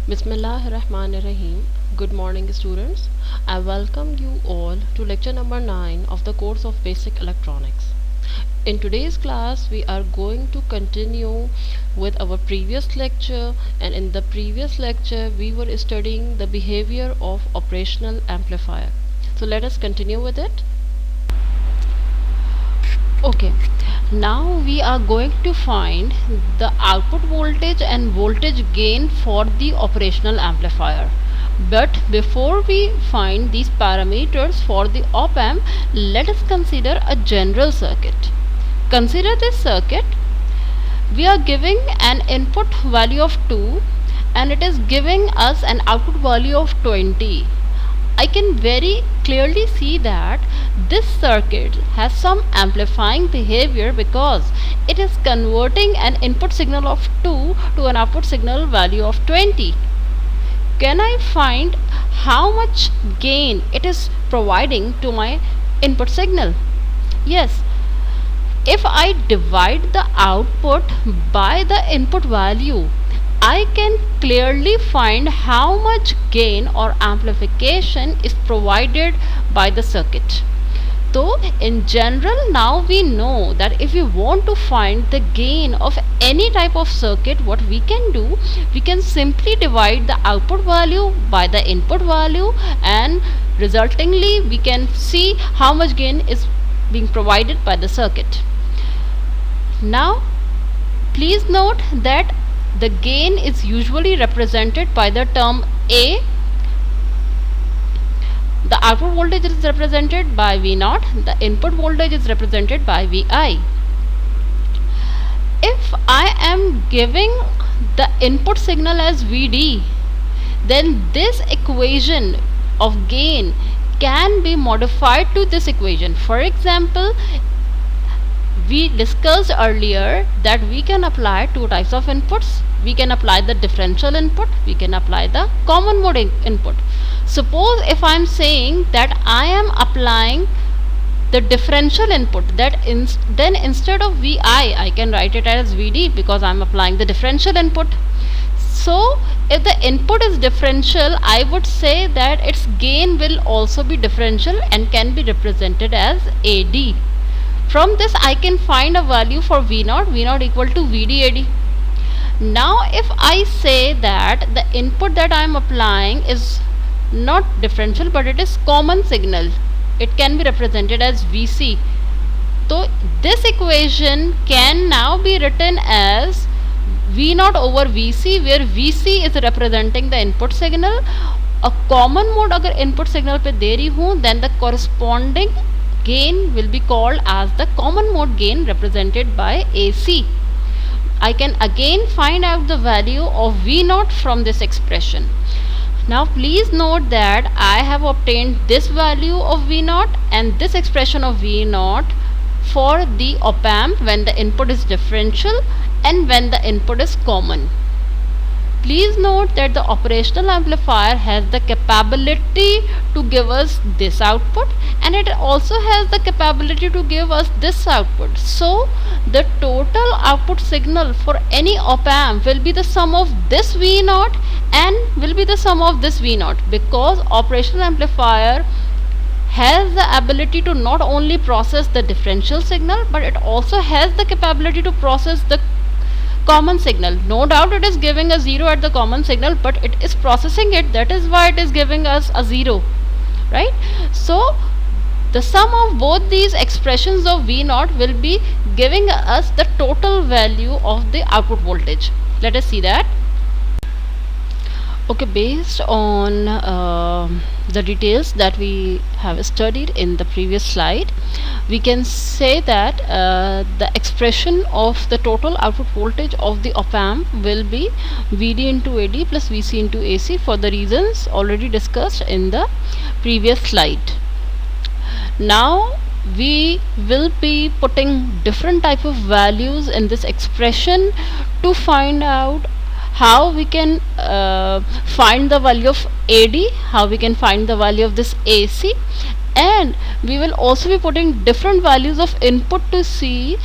Bismillahirrahmanirrahim. Good morning, students. I welcome you all to lecture number 9 of the course of Basic Electronics. In today's class, we are going to continue with our previous lecture, and in the previous lecture, we were studying the behavior of operational amplifier. So let us continue with it. Okay, now we are going to find the output voltage and voltage gain for the operational amplifier. But before we find these parameters for the op-amp, let us consider a general circuit. Consider this circuit. We are giving an input value of 2 and it is giving us an output value of 20. I can very clearly see that this circuit has some amplifying behavior because it is converting an input signal of 2 to an output signal value of 20. Can I find how much gain it is providing to my input signal? Yes. If I divide the output by the input value, I can clearly find how much gain or amplification is provided by the circuit. So in general, now we know that if we want to find the gain of any type of circuit, what we can do, we can simply divide the output value by the input value, and resultingly we can see how much gain is being provided by the circuit. Now please note that the gain is usually represented by the term A. The output voltage is represented by V0. The input voltage is represented by Vi. If I am giving the input signal as Vd, then this equation of gain can be modified to this equation. For example, we discussed earlier that we can apply two types of inputs. We can apply the differential input, we can apply the common mode input. Suppose if I am saying that I am applying the differential input, then instead of Vi I can write it as Vd because I am applying the differential input. So if the input is differential, I would say that its gain will also be differential and can be represented as Ad. From this I can find a value for V0 equal to VDAD. Now if I say that the input that I am applying is not differential but it is common signal, it can be represented as Vc. So this equation can now be written as V0 over Vc, where Vc is representing the input signal. A common mode अगर input signal पे दे रही हूँ, then the corresponding gain will be called as the common mode gain represented by AC. I can again find out the value of V0 from this expression. Now please note that I have obtained this value of V0 and this expression of V0 for the op-amp when the input is differential and when the input is common. Please note that the operational amplifier has the capability to give us this output and it also has the capability to give us this output. So the total output signal for any op-amp will be the sum of this V0 and will be the sum of this V0, because operational amplifier has the ability to not only process the differential signal but it also has the capability to process the common signal. No doubt it is giving a 0 at the common signal, but it is processing it, that is why it is giving us a 0, right? So the sum of both these expressions of V0 will be giving us the total value of the output voltage. Let us see that. Okay, based on the details that we have studied in the previous slide, we can say that the expression of the total output voltage of the op-amp will be Vd into Ad plus Vc into Ac for the reasons already discussed in the previous slide. Now we will be putting different type of values in this expression to find out how we can find the value of AD, how we can find the value of this AC, and we will also be putting different values of input to see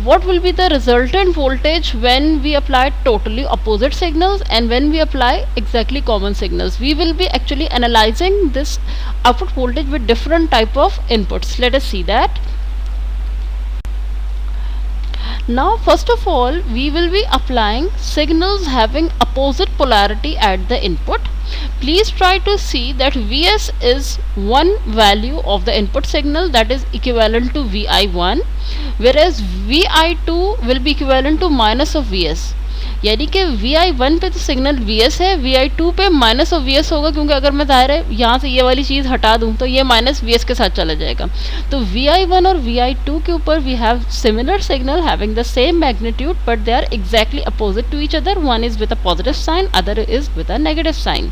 what will be the resultant voltage when we apply totally opposite signals and when we apply exactly common signals. We will be actually analyzing this output voltage with different type of inputs. Let us see that. Now first of all, we will be applying signals having opposite polarity at the input. Please try to see that Vs is one value of the input signal, that is equivalent to Vi1, whereas Vi2 will be equivalent to minus of Vs. यानी कि Vi1 पे तो signal Vs है, Vi2 पे minus of Vs होगा, क्योंकि अगर मैं दायरे यहाँ से ये वाली चीज़ हटा दूँ तो ये माइनस Vs के साथ चला जाएगा. तो Vi1 और Vi2 के ऊपर we have similar signal having the same magnitude but they are exactly opposite to each other. One is with a positive sign, other is with a negative sign.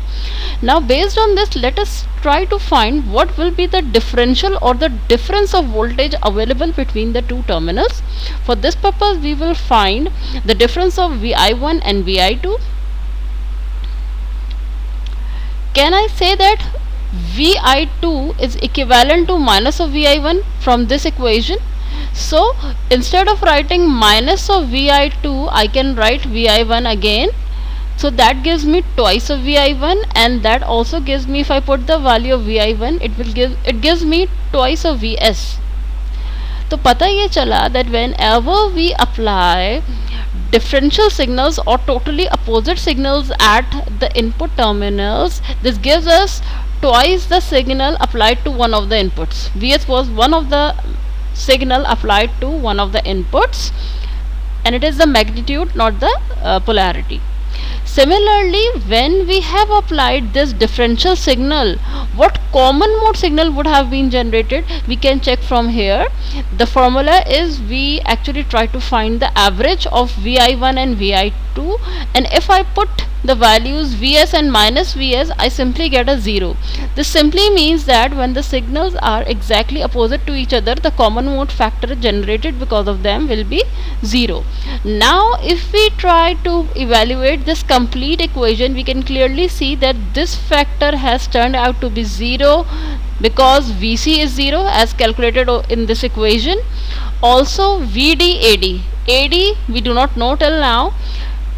Now based on this, let us try to find what will be the differential or the difference of voltage available between the two terminals. For this purpose we will find the difference of Vi1 and Vi2. Can I say that Vi2 is equivalent to minus of Vi1 from this equation? So instead of writing minus of Vi2, I can write Vi1 again. So that gives me twice of Vi1, and that also gives me, if I put the value of Vi1, it gives me twice of Vs. तो पता ये चला that whenever we apply differential signals or totally opposite signals at the input terminals, this gives us twice the signal applied to one of the inputs. Vs was one of the signal applied to one of the inputs, and it is the magnitude, not the polarity. Similarly, when we have applied this differential signal, what common mode signal would have been generated? We can check from here. The formula is we actually try to find the average of Vi1 and Vi2, and if I put the values Vs and minus Vs, I simply get a 0. This simply means that when the signals are exactly opposite to each other, the common mode factor generated because of them will be 0. Now if we try to evaluate this complete equation, we can clearly see that this factor has turned out to be 0 because Vc is 0 as calculated in this equation. Also Vd, AD we do not know till now.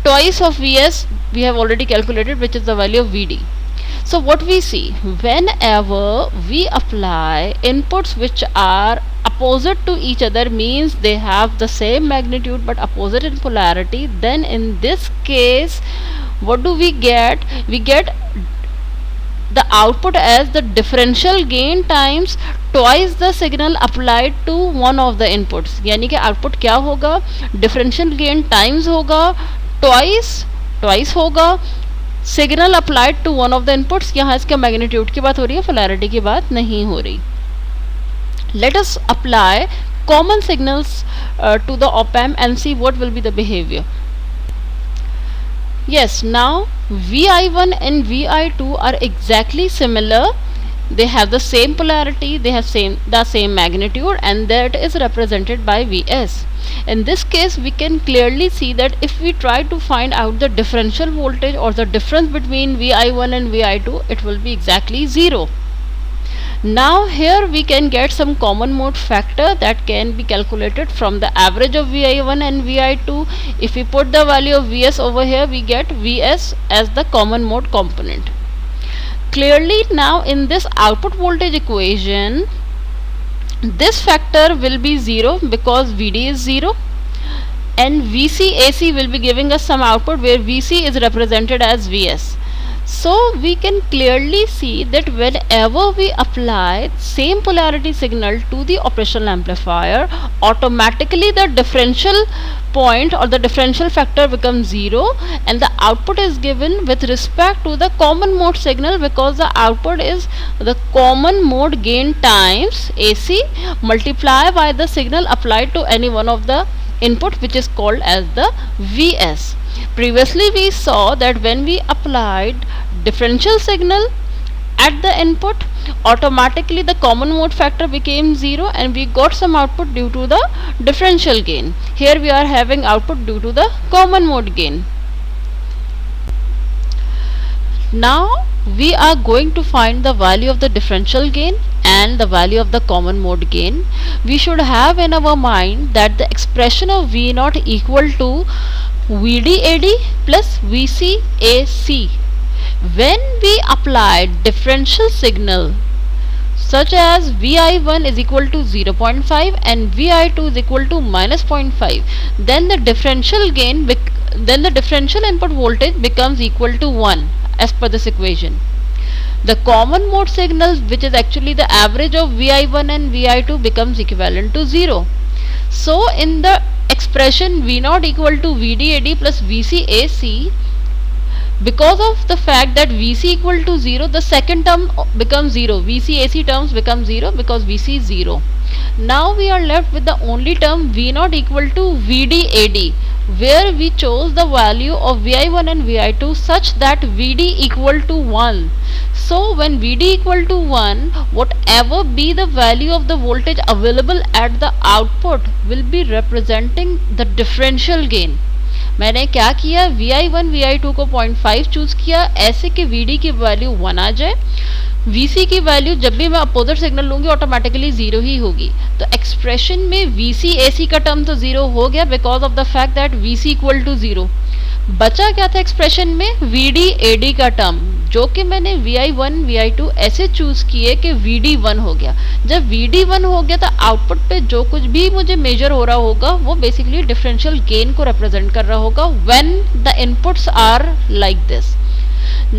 Twice of Vs we have already calculated, which is the value of Vd. So what we see, whenever we apply inputs which are opposite to each other, means they have the same magnitude but opposite in polarity, then in this case what do we get? We get the output as the differential gain times twice the signal applied to one of the inputs. यानी कि output क्या होगा? Differential gain times होगा twice होगा signal applied to one of the inputs. यहाँ इसके magnitude की बात हो रही है, पोलैरिटी की बात नहीं हो रही. Let us apply common signals to the op-amp and see what will be the behavior. Yes, now Vi1 and Vi2 are exactly similar. They have the same polarity, they have the same magnitude, and that is represented by Vs. In this case we can clearly see that if we try to find out the differential voltage or the difference between Vi1 and Vi2, it will be exactly 0. Now here we can get some common mode factor that can be calculated from the average of Vi1 and Vi2. If we put the value of Vs over here, we get Vs as the common mode component. Clearly now in this output voltage equation, this factor will be 0 because Vd is 0, and Vc AC will be giving us some output where Vc is represented as Vs. So we can clearly see that whenever we apply same polarity signal to the operational amplifier, automatically the differential point or the differential factor becomes 0, and the output is given with respect to the common mode signal, because the output is the common mode gain times AC multiplied by the signal applied to any one of the input, which is called as the Vs. Previously we saw that when we applied differential signal at the input, automatically the common mode factor became 0 and we got some output due to the differential gain. Here we are having output due to the common mode gain. Now we are going to find the value of the differential gain and the value of the common mode gain. We should have in our mind that the expression of V naught equal to VDAD plus VCAC. When we apply differential signal such as Vi1 is equal to 0.5 and Vi2 is equal to minus 0.5, then the differential input voltage becomes equal to 1 as per this equation. The common mode signal, which is actually the average of Vi1 and Vi2, becomes equivalent to 0. So in the expression V0 equal to VDAD plus VCAC, because of the fact that Vc equal to 0, the second term becomes 0. VCAC terms become 0 because Vc is 0. Now we are left with the only term V0 equal to VDAD, where we chose the value of Vi1 and Vi2 such that Vd equal to 1. So when Vd equal to 1, whatever be the value of the voltage available at the output will be representing the differential gain. मैंने क्या किया, Vi1 Vi2 को 0.5 choose किया ऐसे कि Vd की value 1 आ जाए, Vc की वैल्यू जब भी मैं अपोजिट सिग्नल लूंगी ऑटोमेटिकली 0 ही होगी. तो एक्सप्रेशन में VCAC का टर्म तो 0 हो गया because of the fact that Vc equal to 0. बचा क्या था एक्सप्रेशन में, VDAD का टर्म, जो कि मैंने Vi1 Vi2 ऐसे चूज किए कि Vd 1 हो गया. जब Vd 1 हो गया तो आउटपुट पे जो कुछ भी मुझे मेजर हो रहा होगा वो बेसिकली डिफरेंशियल गेन को रिप्रेजेंट कर रहा होगा when the inputs are like this.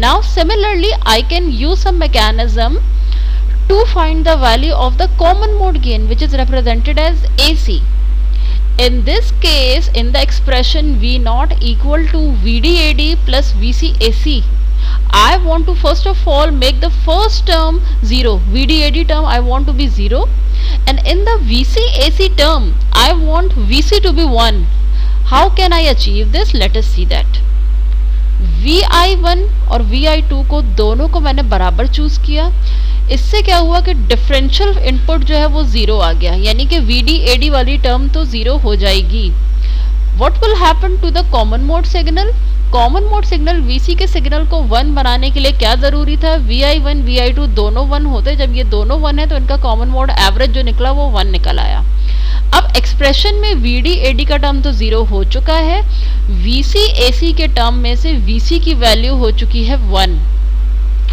Now similarly I can use some mechanism to find the value of the common mode gain, which is represented as AC. In this case, in the expression V0 equal to VDAD plus VCAC, I want to first of all make the first term 0. VDAD term I want to be 0, and in the VCAC term I want Vc to be 1. How can I achieve this? Let us see that. Vi1 और Vi2 को दोनों को मैंने बराबर choose किया. इससे क्या हुआ कि डिफरेंशियल इनपुट जो है वो 0 आ गया, यानी कि VDAD वाली टर्म तो 0 हो जाएगी. What will happen to the common mode signal? Common mode signal Vc के सिग्नल को 1 बनाने के लिए क्या ज़रूरी था, Vi1 Vi2 दोनों 1 होते. जब ये दोनों 1 है तो इनका कॉमन मोड एवरेज जो निकला वो 1 निकल आया. अब एक्सप्रेशन में VDAD का टर्म तो 0 हो चुका है, VCAC के टर्म में से Vc की वैल्यू हो चुकी है 1.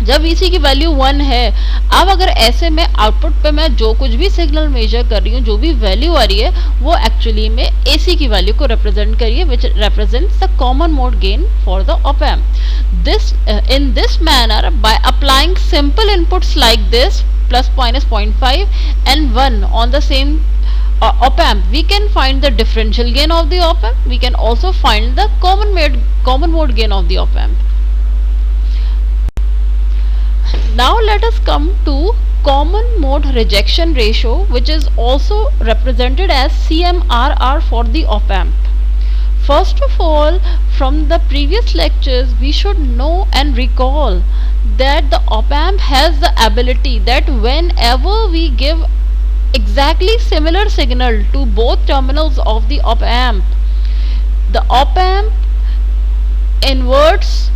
जब Vc की वैल्यू 1 है, अब अगर ऐसे में आउटपुट पे मैं जो कुछ भी सिग्नल मेजर कर रही हूँ, जो भी वैल्यू आ रही है वो एक्चुअली में AC की वैल्यू को रिप्रेजेंट करिए, विच represents the common mode gain for the op amp. This in this manner by applying simple inputs like this plus minus 0.5 and 1 on the same op amp, we can find the differential gain of the op amp. We can also find the common mode gain of the op amp. Now let us come to common mode rejection ratio, which is also represented as CMRR for the op amp. First of all, from the previous lectures we should know and recall that the op amp has the ability that whenever we give exactly similar signal to both terminals of the op amp, the op amp inverts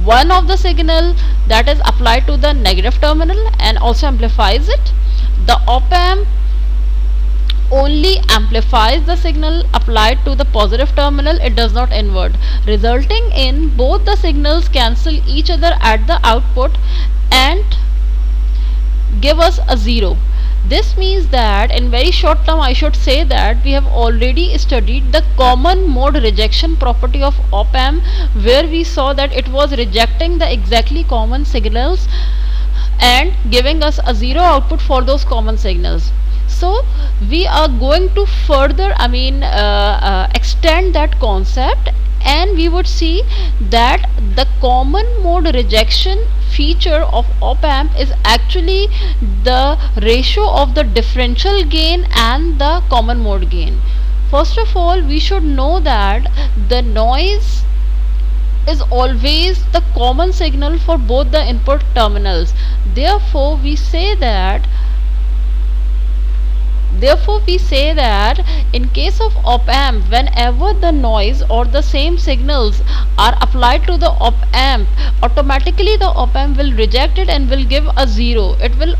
one of the signal that is applied to the negative terminal and also amplifies it. The op amp only amplifies the signal applied to the positive terminal, it does not invert, resulting in both the signals cancel each other at the output and give us a 0. This means that in very short term I should say that we have already studied the common mode rejection property of op amp, where we saw that it was rejecting the exactly common signals and giving us a 0 output for those common signals. So we are going to further extend that concept, and we would see that the common mode rejection feature of op amp is actually the ratio of the differential gain and the common mode gain. First of all, we should know that the noise is always the common signal for both the input terminals. Therefore, we say that Therefore, we say that in case of op-amp, whenever the noise or the same signals are applied to the op-amp, automatically the op-amp will reject it and will give a zero. It will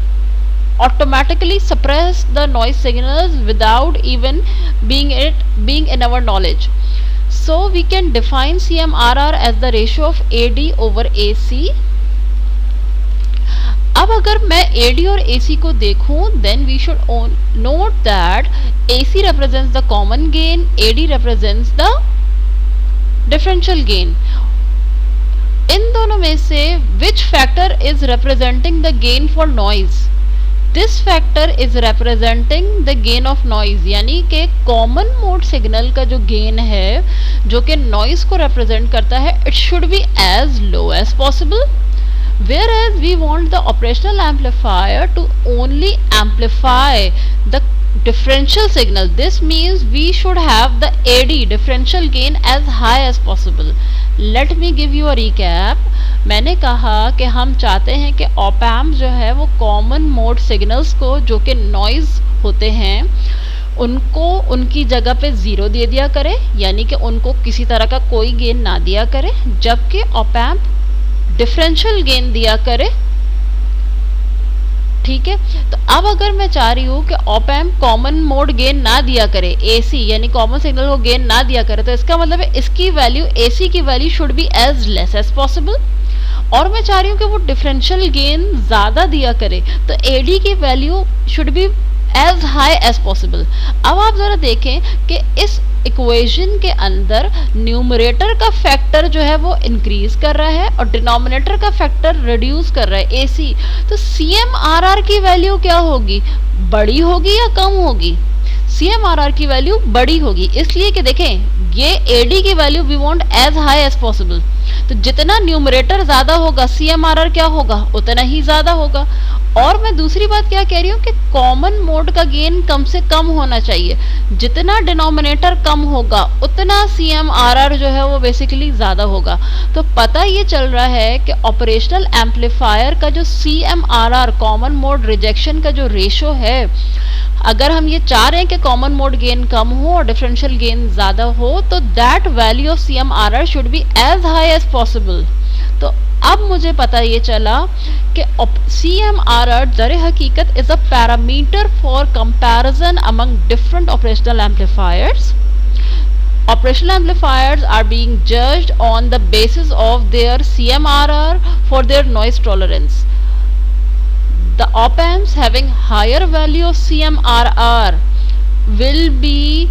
automatically suppress the noise signals without even being in our knowledge. So we can define CMRR as the ratio of AD over AC. अब अगर मैं AD और AC को देखूं, then we should note that AC represents the common gain, AD represents the differential gain. इन दोनों में से which factor is representing the gain for noise? This factor is representing the gain of noise, यानी कि common mode signal का जो gain है जो कि नॉइज को रिप्रेजेंट करता है, it should be as low as possible. Whereas we want the operational amplifier to only amplify the differential signal. This means we should have the AD differential gain as high as possible. Let me give you a recap. मैंने कहा कि हम चाहते हैं कि op amp जो है वो कॉमन मोड सिग्नल्स को जो कि नॉइज होते हैं उनको उनकी जगह पे ज़ीरो दे दिया करे, यानी कि उनको किसी तरह का कोई गेन ना दिया करे, जबकि ऑप एम्प डिफरेंशियल गेन दिया करे. ठीक है, तो अब अगर मैं चाह रही हूँ कि op amp common mode gain ना दिया करे, एसी यानी कॉमन सिग्नल को गेन ना दिया करे, तो इसका मतलब है इसकी वैल्यू, एसी की value should be as less as possible. और मैं चाह रही हूँ कि वो डिफरेंशियल गेन ज़्यादा दिया करे, तो एडी की value should be as high as possible. अब आप ज़रा देखें कि इस इक्वेशन के अंदर न्यूमरेटर का फैक्टर जो है वो इंक्रीज कर रहा है और डिनोमिनेटर का फैक्टर रिड्यूस कर रहा है, एसी. तो CMRR की वैल्यू क्या होगी, बड़ी होगी या कम होगी? CMRR की वैल्यू बड़ी होगी, इसलिए कि देखें ये AD की value we want as high as possible. तो जितना न्यूमरेटर ज़्यादा होगा CMRR क्या होगा, उतना ही ज़्यादा होगा. और मैं दूसरी बात क्या कह रही हूँ कि कॉमन मोड का गेन कम से कम होना चाहिए. जितना डिनोमिनेटर कम होगा उतना CMRR जो है वो बेसिकली ज़्यादा होगा. तो पता ये चल रहा है कि ऑपरेशनल एम्पलीफायर का जो CMRR कॉमन मोड रिजेक्शन का जो रेशो है, अगर हम ये चाह रहे हैं कि कॉमन मोड गेन कम हो और डिफरेंशियल गेन ज़्यादा हो, तो that value of CMRR should be as high as possible. तो अब मुझे पता ये चला कि CMRR दर हकीकत is a parameter for comparison among different operational amplifiers. Operational amplifiers are being judged on the basis of their CMRR for their noise tolerance. The op amps having higher value of CMRR will be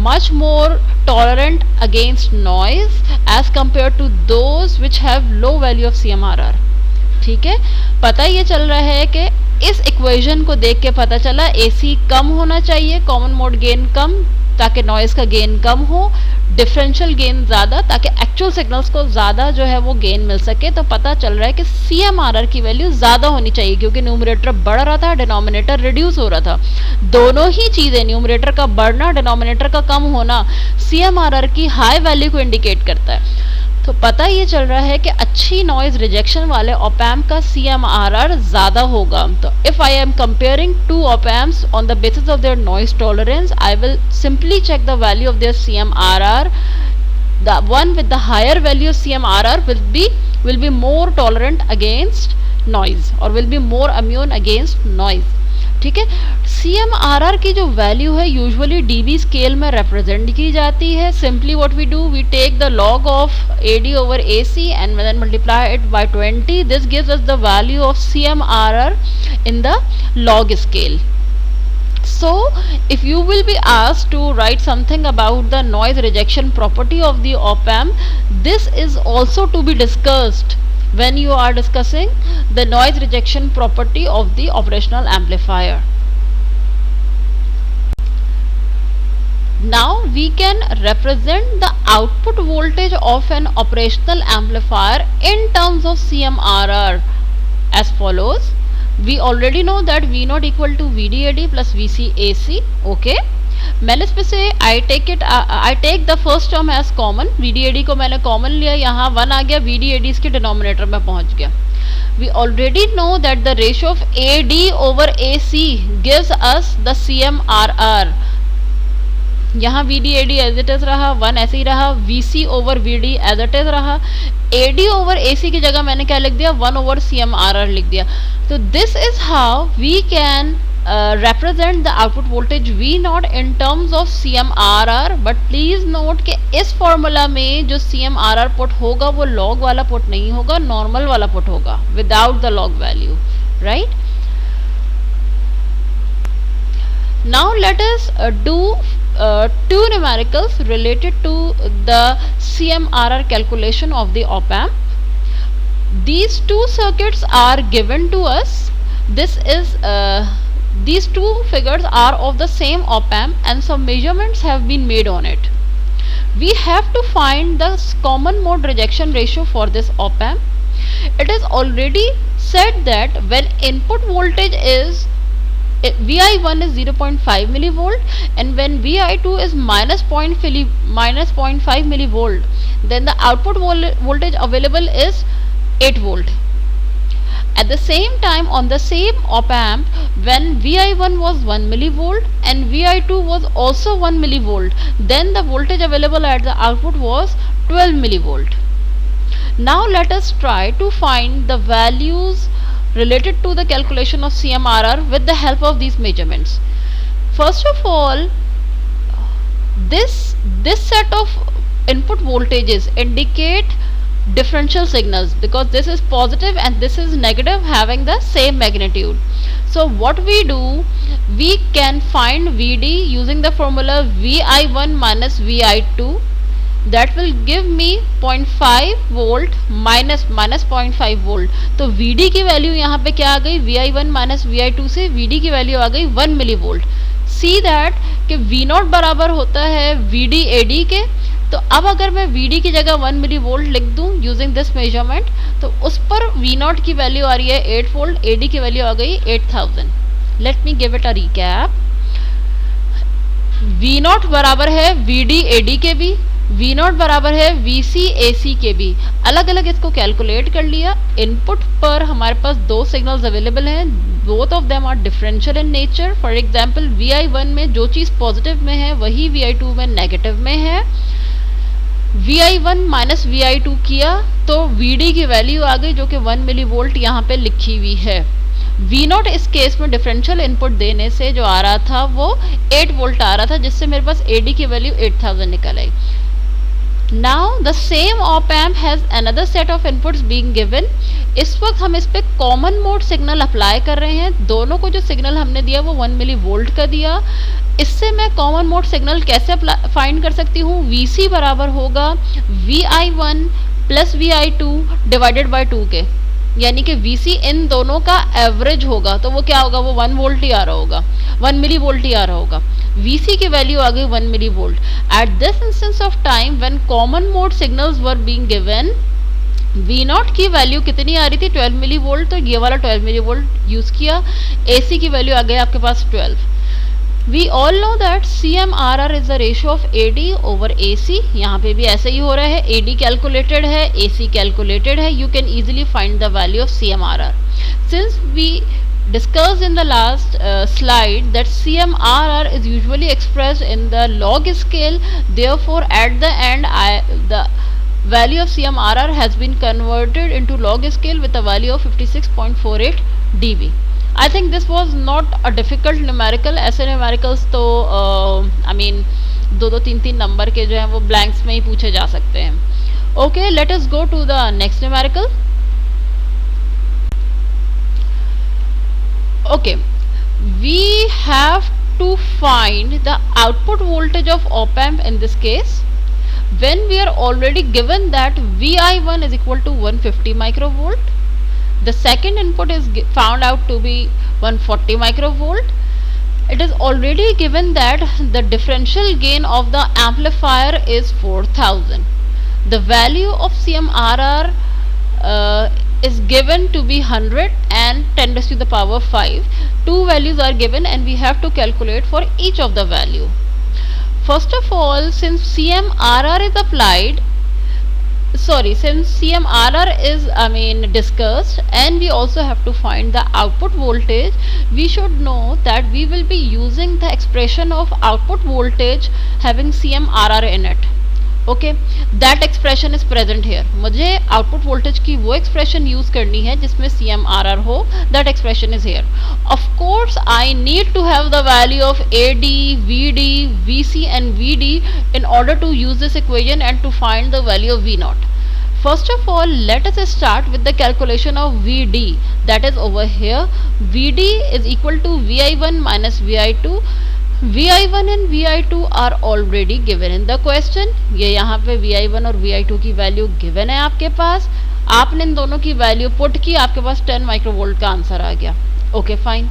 much more tolerant against noise as compared to those which have low value of CMRR. ठीक है, पता ये चल रहा है कि इस equation को देख के पता चला AC कम होना चाहिए, कॉमन मोड गेन कम ताकि नॉइज का गेन कम हो, डिफरेंशियल गेन ज़्यादा ताकि एक्चुअल सिग्नल्स को ज़्यादा जो है वो गेन मिल सके. तो पता चल रहा है कि CMRR की वैल्यू ज़्यादा होनी चाहिए क्योंकि न्यूमरेटर बढ़ रहा था, डिनोमिनेटर रिड्यूस हो रहा था. दोनों ही चीज़ें, न्यूमरेटर का बढ़ना, डिनोमिनेटर का कम होना, CMRR की हाई वैल्यू को इंडिकेट करता है. तो पता ये चल रहा है कि अच्छी नॉइज रिजेक्शन वाले ऑप एम्प का CMRR ज़्यादा होगा. तो if I am comparing two op amps on the basis of their noise tolerance, I will simply check the value of their CMRR. The one with the higher value of CMRR will be more tolerant against noise or will be more immune against noise. ठीक है, CMRR की जो value है usually dB scale में represent की जाती है. Simply what we do, we take the log of AD over AC and then multiply it by 20. This gives us the value of CMRR in the log scale. So if you will be asked to write something about the noise rejection property of the op amp, this is also to be discussed when you are discussing the noise rejection property of the operational amplifier. Now we can represent the output voltage of an operational amplifier in terms of CMRR as follows. We already know that V0 equal to VDAD plus VCAC. Okay, मैंने इसमें से I take the first term as common, VDAD को मैंने common लिया, यहाँ 1 आ गया, VDAD इसके denominator में पहुंच गया. We already know that the ratio of AD over AC gives us the CMRR. यहाँ VDAD एज इट इज रहा, 1 ऐसे ही रहा, VC over VD as it is रहा, AD ओवर AC की जगह मैंने क्या लिख दिया, 1 ओवर CMRR लिख दिया. तो this is how we can represent the output voltage V naught in terms of CMRR. but please note कि इस फॉर्मूला में जो CMRR पुट होगा वो log वाला पुट नहीं होगा, नॉर्मल वाला पुट होगा without the log value, right? Now let us do two numericals related to the CMRR calculation of the op-amp. These two circuits are given to us. These two figures are of the same op-amp and some measurements have been made on it. We have to find the common mode rejection ratio for this op-amp. It is already said that when input voltage is VI1 is 0.5 millivolt and when VI2 is minus 0.5 millivolt, then the output voltage available is 8 volt. At the same time, on the same op-amp, when VI1 was 1 millivolt and VI2 was also 1 millivolt, then the voltage available at the output was 12 millivolt. Now let us try to find the values related to the calculation of CMRR with the help of these measurements. First of all, this set of input voltages indicate differential signals because this is positive and this is negative having the same magnitude. So what we do, we can find VD using the formula VI1 minus VI2. That will give me 0.5 volt minus 0.5 volt. तो VD की value यहाँ पे क्या आ गई, VI1 minus VI2 से VD की value आ गई 1 मिलीवोल्ट. सी दैट कि V0 बराबर होता है VDAD के. तो अब अगर मैं VD की जगह 1 मिलीवोल्ट लिख दूं यूजिंग दिस मेजरमेंट, तो उस पर V0 की वैल्यू आ रही है 8 वोल्ट, AD की वैल्यू आ गई 8000. Let me give it a recap. V0 बराबर है VDAD के भी, V0 बराबर है VCAC के भी. अलग अलग इसको कैलकुलेट कर लिया. इनपुट पर हमारे पास दो सिग्नल्स अवेलेबल हैं, both of them are differential in nature. For example VI1 में जो चीज़ पॉजिटिव में है वही VI2 में नेगेटिव में है. VI1 माइनस VI2 किया तो VD की वैल्यू आ गई जो कि 1 मिलीवोल्ट यहाँ पे लिखी हुई है. V0 इस केस में डिफरेंशियल इनपुट देने से जो आ रहा था वो 8 वोल्ट आ रहा था, जिससे मेरे पास AD की वैल्यू 8000 निकल आई. Now the same op-amp has another set of inputs being given. इस वक्त हम इस पे कॉमन मोड सिग्नल अप्लाई कर रहे हैं. दोनों को जो सिग्नल हमने दिया वो 1 मिली वोल्ट का दिया. इससे मैं कॉमन मोड सिग्नल कैसे फाइंड कर सकती हूँ. VC बराबर होगा VI1 plus VI2 divided by 2 के, यानी कि VC इन दोनों का एवरेज होगा. तो वो क्या होगा, वो 1 वोल्ट ही आ रहा होगा, 1 मिली वोल्ट ही आ रहा होगा. VC की वैल्यू आ गई 1 milli volt. At this instance of time when common mode signals were being given, V0 की वैल्यू कितनी आ रही थी, 12 मिली वोल्ट. तो ये वाला 12 मिली वोल्ट यूज किया. AC की वैल्यू आ गई आपके पास 12. We all know that CMRR is the ratio of AD over AC. यहाँ पे भी ऐसे ही हो रहा है. AD कैलकुलेटेड है, AC कैलकुलेटेड है. You can easily find the value of CMRR. Since we discussed in the last slide that CMRR is usually expressed in the log scale, therefore at the end the value of CMRR has been converted into log scale with a value of 56.48 dB. I think this was not a difficult numerical. ऐसे numericals तो I mean 2-3 number के जो हैं वो blanks में ही पूछे जा सकते हैं. Okay, let us go to the next numerical. Okay, we have to find the output voltage of op-amp in this case when we are already given that VI1 is equal to 150 microvolt. The second input is found out to be 140 microvolt. It is already given that the differential gain of the amplifier is 4000. The value of CMRR is given to be 100 and 10 raised to the power 5. Two values are given and we have to calculate for each of the value. First of all, since CMRR is applied, sorry, since CMRR is discussed, and we also have to find the output voltage, we should know that we will be using the expression of output voltage having CMRR in it. Okay, that expression is present here. मुझे output voltage की वो expression use करनी है जिसमें CMRR हो. That expression is here. Of course I need to have the value of AD, VD, VC and VD in order to use this equation and to find the value of V0. First of all, let us start with the calculation of VD, that is over here. VD is equal to VI1 minus VI2. VI1 and VI2 are already given in the question. ये यहाँ पे VI1 और VI2 की value given है आपके पास. आपने इन दोनों की वैल्यू पुट की, आपके पास 10 माइक्रोवोल्ट का आंसर आ गया. Okay fine.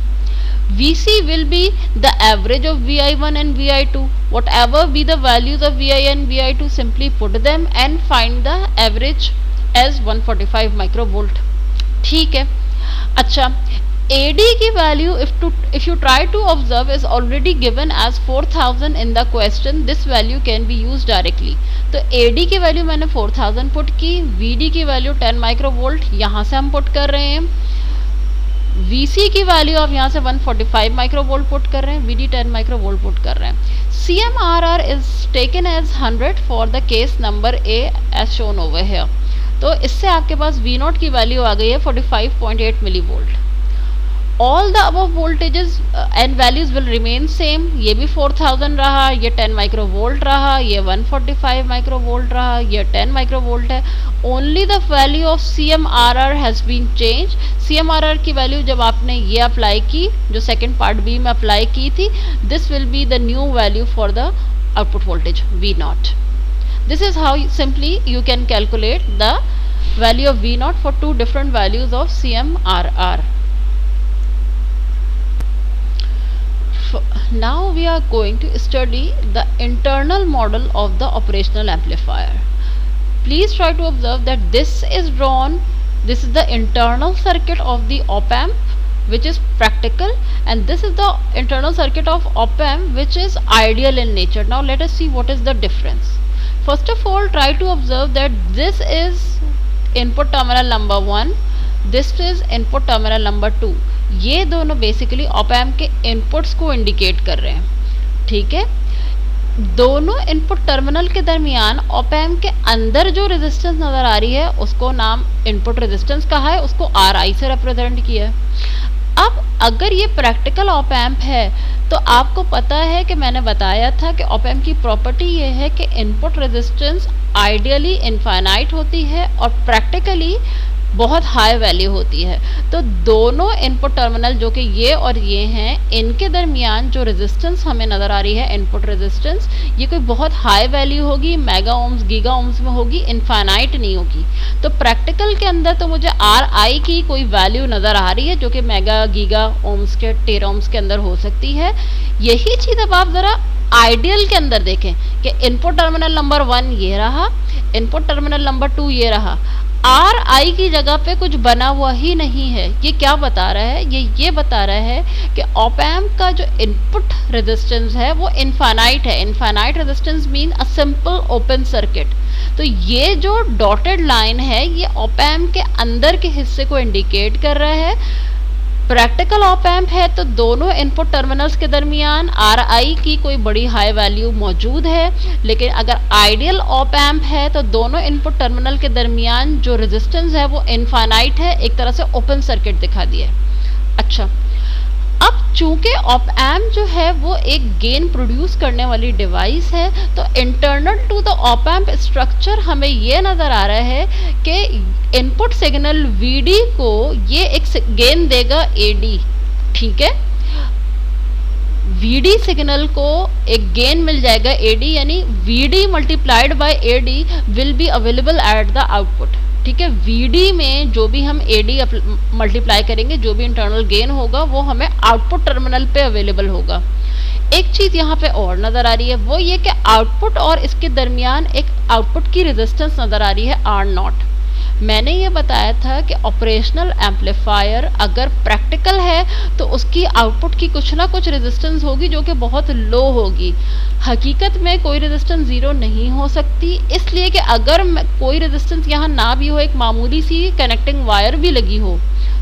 VC will be the average of VI1 and VI2. Whatever be the values of VI and VI2, simply put them and find the average as 145 microvolt. ठीक है. अच्छा, AD की value if you try to observe is already given as 4000 in the question. This value can be used directly. तो AD की value मैंने 4000 put की, VD की value 10 microvolt यहाँ से हम पुट कर रहे हैं, VC की वैल्यू आप यहाँ से 145 माइक्रोवोल्ट पुट कर रहे हैं, VD 10 माइक्रोवोल्ट पुट कर रहे हैं. CMRR is taken as 100 for the case number A as shown over here. तो इससे आपके पास V0 की वैल्यू आ गई है 45.8 millivolt. All the above voltages and values will remain same. ये भी 4000 रहा, ये 10 माइक्रोवोल्ट रहा, ये 145 माइक्रोवोल्ट रहा, ये 10 माइक्रोवोल्ट है. Only the value of CMRR has been changed. CMRR की वैल्यू जब आपने ये अप्लाई की, जो सेकेंड पार्ट बी में अप्लाई की थी, this will be the new value for the output voltage V0. This is how simply you can calculate the value of V0 for two different values of CMRR. Now we are going to study the internal model of the operational amplifier. Please try to observe that this is drawn. This is the internal circuit of the op-amp, which is practical, and this is the internal circuit of op-amp, which is ideal in nature. Now let us see what is the difference. First of all, try to observe that this is input terminal number 1, this is input terminal number 2. ये दोनों basically op-amp के inputs को indicate कर रहे हैं. ठीक है, दोनों इनपुट टर्मिनल के दरमियान ऑप-एम्प के अंदर जो रेजिस्टेंस नज़र आ रही है उसको नाम इनपुट रेजिस्टेंस कहा है, उसको RI से रिप्रेजेंट किया है. अब अगर ये प्रैक्टिकल ऑप-एम्प है तो आपको पता है कि मैंने बताया था कि ऑप-एम्प की प्रॉपर्टी ये है कि इनपुट रेजिस्टेंस आइडियली इनफाइनाइट होती है और प्रैक्टिकली बहुत हाई वैल्यू होती है. तो दोनों इनपुट टर्मिनल जो कि ये और ये हैं, इनके दरमियान जो रेजिस्टेंस हमें नज़र आ रही है इनपुट रेजिस्टेंस, ये कोई बहुत हाई वैल्यू होगी, मेगा ओम्स गीगा ओम्स में होगी, इनफाइनाइट नहीं होगी. तो प्रैक्टिकल के अंदर तो मुझे RI की कोई वैल्यू नज़र आ रही है जो कि मेगा गीगा ओम्स के टेरा ओम्स के अंदर हो सकती है. यही चीज़ अब आप ज़रा आइडियल के अंदर देखें कि इनपुट टर्मिनल नंबर 1 ये रहा, इनपुट टर्मिनल नंबर 2 ये रहा, RI की जगह पे कुछ बना हुआ ही नहीं है. ये क्या बता रहा है? ये बता रहा है कि ऑप-एम्प का जो इनपुट रेजिस्टेंस है वो इनफाइनाइट है. Infinite resistance mean a simple open circuit. तो ये जो डॉटेड लाइन है ये ऑप-एम्प के अंदर के हिस्से को इंडिकेट कर रहा है. प्रैक्टिकल ऑप-एम्प है तो दोनों इनपुट टर्मिनल्स के दरमियान RI की कोई बड़ी हाई वैल्यू मौजूद है, लेकिन अगर आइडियल ऑप-एम्प है तो दोनों इनपुट टर्मिनल के दरमियान जो रेजिस्टेंस है वो इनफाइनाइट है, एक तरह से ओपन सर्किट दिखा दिया है. अच्छा, अब चूंकि ऑप-एम्प जो है वो एक गेन प्रोड्यूस करने वाली डिवाइस है तो internal to the op-amp structure हमें ये नज़र आ रहा है कि इनपुट सिग्नल VD को ये एक गेन देगा AD. ठीक है, VD सिग्नल को एक गेन मिल जाएगा AD, यानी VD multiplied by AD will be available at the output. ठीक है, VD में जो भी हम AD मल्टीप्लाई करेंगे, जो भी इंटरनल गेन होगा वो हमें आउटपुट टर्मिनल पे अवेलेबल होगा. एक चीज़ यहाँ पे और नज़र आ रही है, वो ये कि आउटपुट और इसके दरमियान एक आउटपुट की रेजिस्टेंस नज़र आ रही है R0. मैंने ये बताया था कि ऑपरेशनल एम्पलीफायर अगर प्रैक्टिकल है तो उसकी आउटपुट की कुछ ना कुछ रेजिस्टेंस होगी जो कि बहुत लो होगी। हकीकत में कोई रेजिस्टेंस ज़ीरो नहीं हो सकती, इसलिए कि अगर कोई रेजिस्टेंस यहाँ ना भी हो, एक मामूली सी कनेक्टिंग वायर भी लगी हो,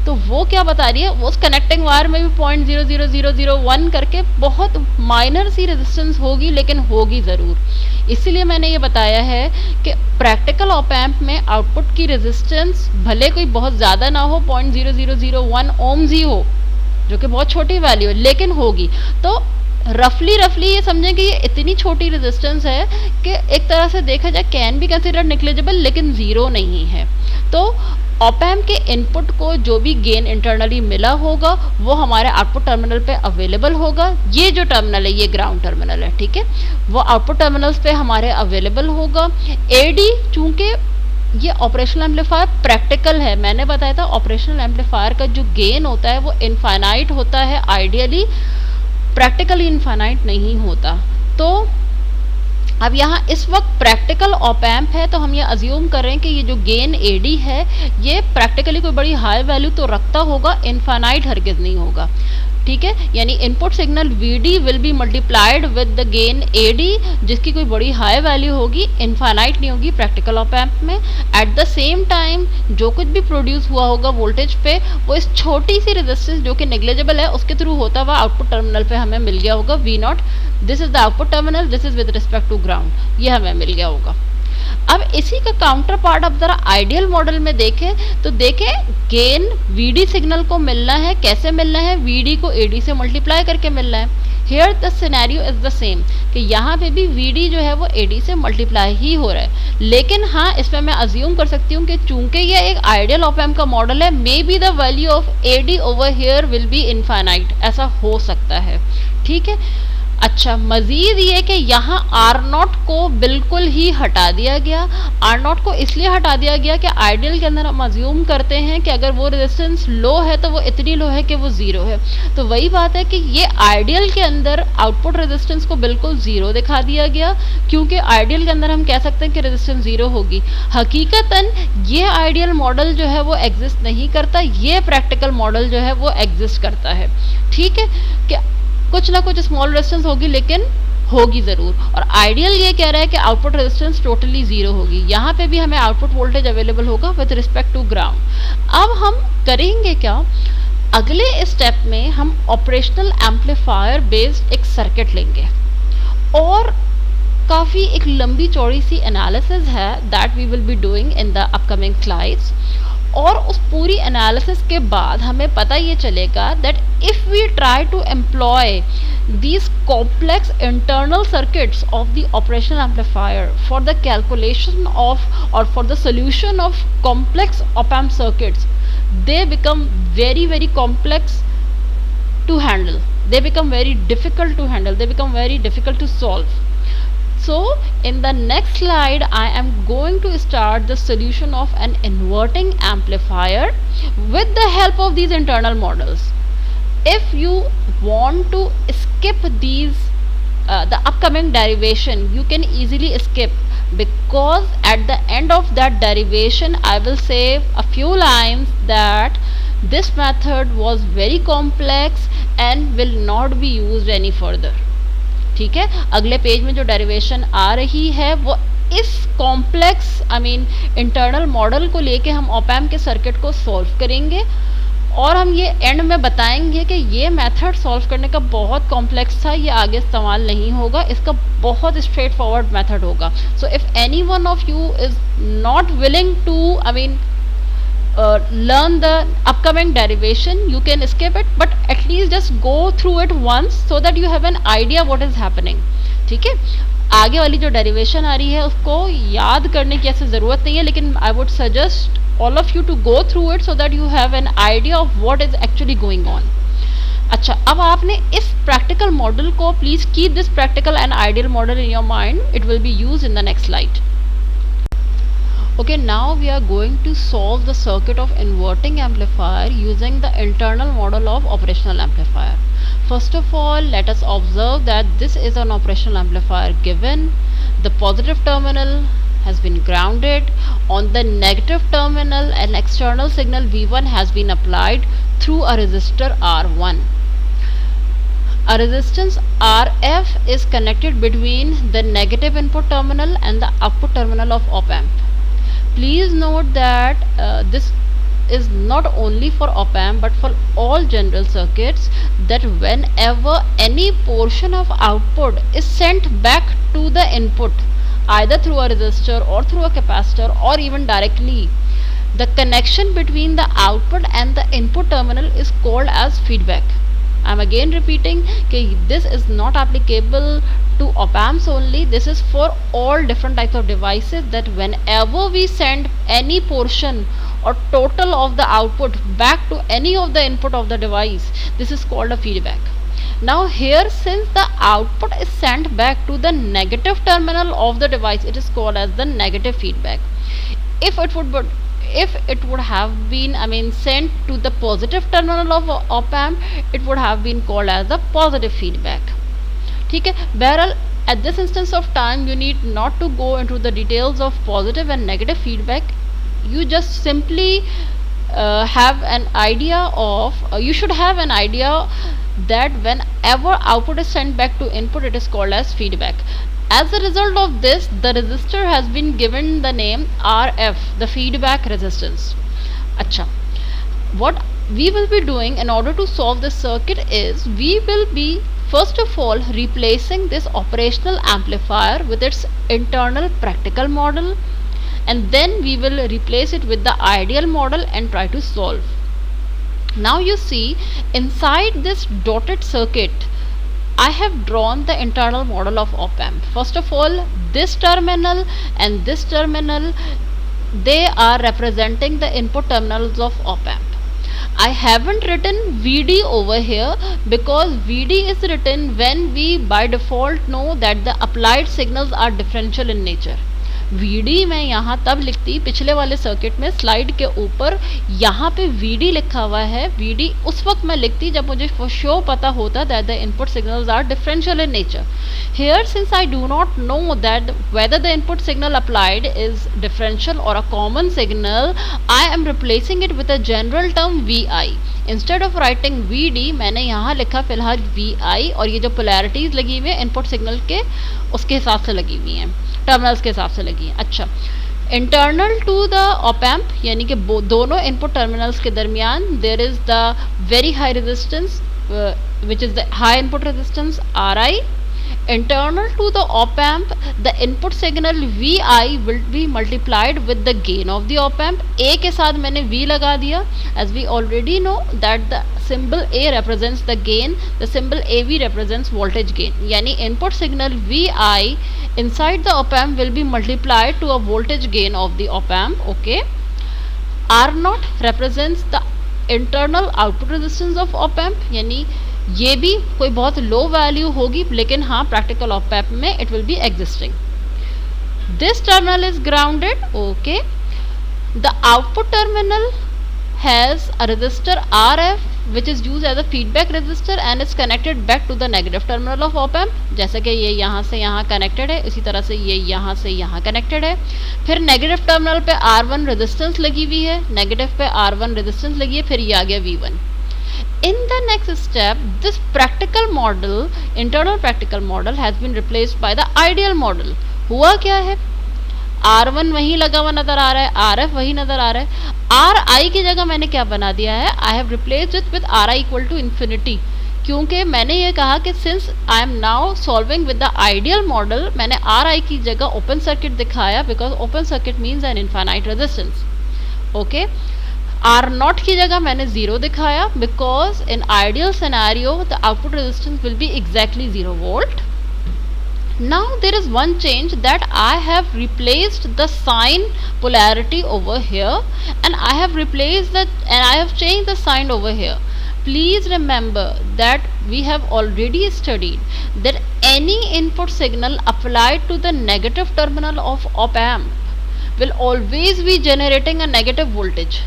तो वो क्या बता रही है, वो उस कनेक्टिंग वायर में भी 0.00001 करके बहुत माइनर सी रेजिस्टेंस होगी, लेकिन होगी ज़रूर। इसीलिए मैंने ये बताया है कि प्रैक्टिकल ऑप एम्प में आउटपुट की रेजिस्टेंस भले कोई बहुत ज़्यादा ना हो, 0.0001 ओम्स ही हो, जो कि बहुत छोटी वैल्यू है, लेकिन होगी। तो रफली ये समझें कि ये इतनी छोटी रेजिस्टेंस है कि एक तरह से देखा जाए कैन बी कंसिडर्ड नेग्लिजिबल, लेकिन ज़ीरो नहीं है। तो ऑप एम्प के इनपुट को जो भी गेन इंटरनली मिला होगा वो हमारे आउटपुट टर्मिनल पे अवेलेबल होगा। ये जो टर्मिनल है, ये ग्राउंड टर्मिनल है, ठीक है, वो आउटपुट टर्मिनल्स पे हमारे अवेलेबल होगा। एडी चूंकि ये ऑपरेशनल एम्पलीफायर प्रैक्टिकल है, मैंने बताया था ऑपरेशनल एम्पलीफायर का जो गेन होता है वो इनफाइनाइट होता है, आइडियली प्रैक्टिकली इनफाइनाइट नहीं होता। तो अब यहाँ इस वक्त प्रैक्टिकल ऑप एम्प है, तो हम ये अज्यूम कर रहे हैं कि ये जो गेन एडी है ये प्रैक्टिकली कोई बड़ी हाई वैल्यू तो रखता होगा, इनफाइनाइट हरगिज नहीं होगा, ठीक है। यानी input signal VD will be multiplied with the gain AD, जिसकी कोई बड़ी हाई वैल्यू होगी, इनफाइनाइट नहीं होगी प्रैक्टिकल ऑप एम्प में। एट द सेम टाइम जो कुछ भी प्रोड्यूस हुआ होगा वोल्टेज पे, वो इस छोटी सी रेजिस्टेंस जो कि नेग्लिजिबल है उसके थ्रू होता हुआ आउटपुट टर्मिनल पे हमें मिल गया होगा V naught. This is the output terminal, this is with respect to ground, ये हमें मिल गया होगा। अब इसी का काउंटर पार्ट अब जरा आइडियल मॉडल में देखें तो देखें गेन वीडी सिग्नल को मिलना है, कैसे मिलना है, वीडी को एडी से मल्टीप्लाई करके मिलना है। Here the scenario is the same कि यहाँ पे भी वीडी जो है वो एडी से मल्टीप्लाई ही हो रहा है, लेकिन हाँ इसमें मैं अज्यूम कर सकती हूँ कि चूंकि ये एक आइडियल ऑप एम्प का मॉडल है, may be the value of AD over here will be infinite, ऐसा हो सकता है, ठीक है। अच्छा, मजीद ये कि यहाँ आर नॉट को बिल्कुल ही हटा दिया गया। आर नॉट को इसलिए हटा दिया गया कि आइडियल के अंदर हम अज्यूम करते हैं कि अगर वो रेजिस्टेंस लो है तो वो इतनी लो है कि वो ज़ीरो है। तो वही बात है कि ये आइडियल के अंदर आउटपुट रेजिस्टेंस को बिल्कुल ज़ीरो दिखा दिया गया, क्योंकि आइडियल के अंदर हम कह सकते हैं कि रेजिस्टेंस ज़ीरो होगी। हकीकतन ये आइडियल मॉडल जो है वो एग्जिस्ट नहीं करता, ये प्रैक्टिकल मॉडल जो है वो एग्जिस्ट करता है, ठीक है, कि कुछ ना कुछ स्मॉल रेजिस्टेंस होगी लेकिन होगी ज़रूर। और आइडियल ये कह रहा है कि आउटपुट रेजिस्टेंस टोटली ज़ीरो होगी। यहाँ पे भी हमें आउटपुट वोल्टेज अवेलेबल होगा विद रिस्पेक्ट टू ग्राउंड। अब हम करेंगे क्या, अगले स्टेप में हम ऑपरेशनल एम्पलीफायर बेस्ड एक सर्किट लेंगे और काफ़ी एक लंबी चौड़ी सी एनालिसिस है that we will be doing in the upcoming slides. और उस पूरी एनालिसिस के बाद हमें पता ये चलेगा that if we try to employ these complex internal circuits of the operational amplifier for the calculation of or for the solution of complex op-amp circuits, they become very complex to handle, they become very difficult to handle, they become very difficult to solve. So in the next slide I am going to start the solution of an inverting amplifier with the help of these internal models. If you want to skip these the upcoming derivation, you can easily skip, because at the end of that derivation I will say a few lines that this method was very complex and will not be used any further, ठीक है। अगले page में जो derivation आ रही है वो इस complex internal model को लेके हम ऑप एम्प के सर्किट को सॉल्व करेंगे और हम ये एंड में बताएंगे कि ये मेथड सॉल्व करने का बहुत कॉम्प्लेक्स था, ये आगे इस्तेमाल नहीं होगा, इसका बहुत स्ट्रेट फॉरवर्ड मेथड होगा। So if any one of you is not willing to learn the upcoming derivation, you can skip it, but at least just go through it once so that you have an idea what is happening, ठीक है। आगे वाली जो derivation आ रही है उसको याद करने की ऐसी ज़रूरत नहीं है, लेकिन I would suggest all of you to go through it so that you have an idea of what is actually going on. अच्छा, अब आपने इस practical model को please keep this practical and ideal model in your mind. It will be used in the next slide. Okay, now we are going to solve the circuit of inverting amplifier using the internal model of operational amplifier. First of all, let us observe that this is an operational amplifier given. The positive terminal has been grounded. On the negative terminal, an external signal V1 has been applied through a resistor R1. A resistance RF is connected between the negative input terminal and the output terminal of op-amp. Please note that this is not only for op-amp but for all general circuits, that whenever any portion of output is sent back to the input, either through a resistor or through a capacitor or even directly, the connection between the output and the input terminal is called as feedback. I am again repeating that this is not applicable to op-amps only. This is for all different types of devices, that whenever we send any portion or total of the output back to any of the input of the device, this is called a feedback. Now here, since the output is sent back to the negative terminal of the device, it is called as the negative feedback. If it would have been sent to the positive terminal of op-amp, it would have been called as the positive feedback. ठीक है, बहरहाल at this instance of time you need not to go into the details of positive and negative feedback. You just simply have an idea of you should have an idea that whenever output is sent back to input, it is called as feedback. As a result of this, the resistor has been given the name RF, the feedback resistance. Acha, what we will be doing in order to solve this circuit is, we will be first of all replacing this operational amplifier with its internal practical model, and then we will replace it with the ideal model and try to solve. Now you see, inside this dotted circuit, I have drawn the internal model of op-amp. First of all, this terminal and this terminal, they are representing the input terminals of op-amp. I haven't written VD over here because VD is written when we by default know that the applied signals are differential in nature. VD मैं यहाँ तब लिखती, पिछले वाले circuit में slide के ऊपर यहाँ पे VD लिखा हुआ है, VD उस वक्त मैं लिखती जब मुझे for sure पता होता that the input signals are differential in nature. Here, since I do not know that whether the input signal applied is differential or a common signal, I am replacing it with a general term VI. Instead of writing VD मैंने यहाँ लिखा फिलहाल VI, और ये जो polarities लगी हुई है इनपुट सिग्नल के उसके हिसाब से लगी हुई हैं, टर्मिनल्स के हिसाब से लगी हैं. अच्छा, इंटरनल टू द ऑप-एम्प यानी कि दोनों इनपुट टर्मिनल्स के दरमियान there is the very high resistance which is the high input resistance RI. Internal to the op-amp, the input signal Vi will be multiplied with the gain of the op-amp. A के साथ मैंने V लगा दिया. As we already know that the symbol A represents the gain, the symbol AV represents voltage gain. यानी input signal Vi inside the op-amp will be multiplied to a voltage gain of the op-amp. Okay. R0 represents the internal output resistance of op-amp, यानी ये भी कोई बहुत low value होगी, लेकिन हाँ practical op-amp में it will be existing. This terminal is grounded. Okay, the output terminal has a resistor RF which is used as a feedback resistor and is connected back to the negative terminal of op-amp. जैसे कि ये यहाँ से यहाँ connected है, इसी तरह से ये यहाँ से यहाँ कनेक्टेड है. फिर नेगेटिव टर्मिनल पे R1 रेजिस्टेंस लगी हुई है, नेगेटिव पे R1 रेजिस्टेंस लगी है, फिर ये आ गया V1. In the next step, this practical model, internal practical model has been replaced by the ideal model. हुआ क्या है, R1 वहीं लगा हुआ नज़र आ रहा है, RF वहीं नज़र आ रहा है. RI की जगह मैंने क्या बना दिया है, I have replaced it with RI equal to infinity. क्योंकि मैंने ये कहा कि since I am now solving with the ideal model, मैंने RI की जगह open circuit दिखाया because open circuit means an infinite resistance. Okay. R0 की जगह मैंने 0 दिखाया because in ideal scenario the output resistance will be exactly 0 volt. Now there is one change that I have replaced the sign polarity over here and I have changed the sign over here. Please remember that we have already studied that any input signal applied to the negative terminal of op-amp will always be generating a negative voltage.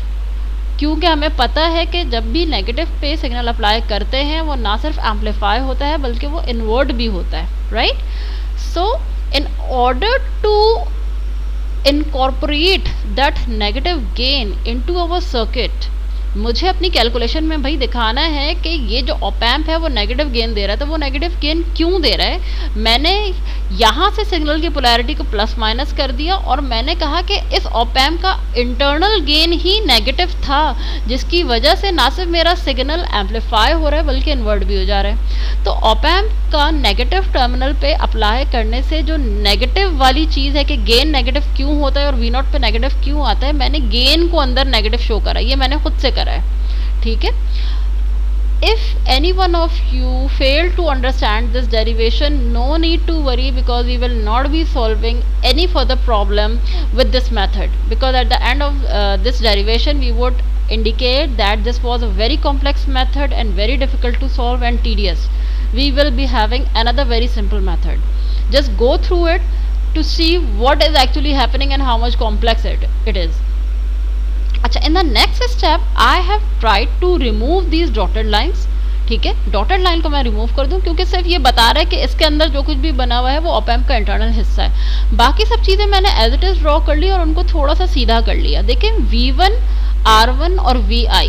क्योंकि हमें पता है कि जब भी negative पे signal apply करते हैं वो ना सिर्फ एम्पलीफाई होता है बल्कि वो इन्वर्ट भी होता है, right. So in order to incorporate that negative gain into our circuit. मुझे अपनी कैलकुलेशन में भाई दिखाना है कि ये जो ऑप एम्प है वो नेगेटिव गेन दे रहा है, तो वो नेगेटिव गेन क्यों दे रहा है। मैंने यहाँ से सिग्नल की पोलैरिटी को प्लस माइनस कर दिया और मैंने कहा कि इस ऑप एम्प का इंटरनल गेन ही नेगेटिव था, जिसकी वजह से ना सिर्फ मेरा सिग्नल एम्पलीफाई हो रहा है बल्कि इन्वर्ट भी हो जा रहा है। तो ऑप एम्प का नेगेटिव टर्मिनल पे अप्लाई करने से जो नेगेटिव वाली चीज़ है कि गेन नेगेटिव क्यों होता है और वी नॉट पे नेगेटिव क्यों आता है, मैंने गेन को अंदर नेगेटिव शो करा, ये मैंने खुद से करा है। ठीक है, if any one of you fail to understand this derivation, no need to worry, because we will not be solving any further problem with this method, because at the end of this derivation we would indicate that this was a very complex method and very difficult to solve and tedious. We will be having another very simple method. Just go through it to see what is actually happening and how much complex it is. अच्छा, in the next step I have tried to remove these dotted lines. ठीक है, dotted line को मैं remove कर दूं क्योंकि सिर्फ ये बता रहा है कि इसके अंदर जो कुछ भी बना हुआ है वो ऑप एम्प का इंटरनल हिस्सा है। बाकी सब चीज़ें मैंने एज इट इज़ ड्रॉ कर ली और उनको थोड़ा सा सीधा कर लिया। देखिए V1, R1 और VI।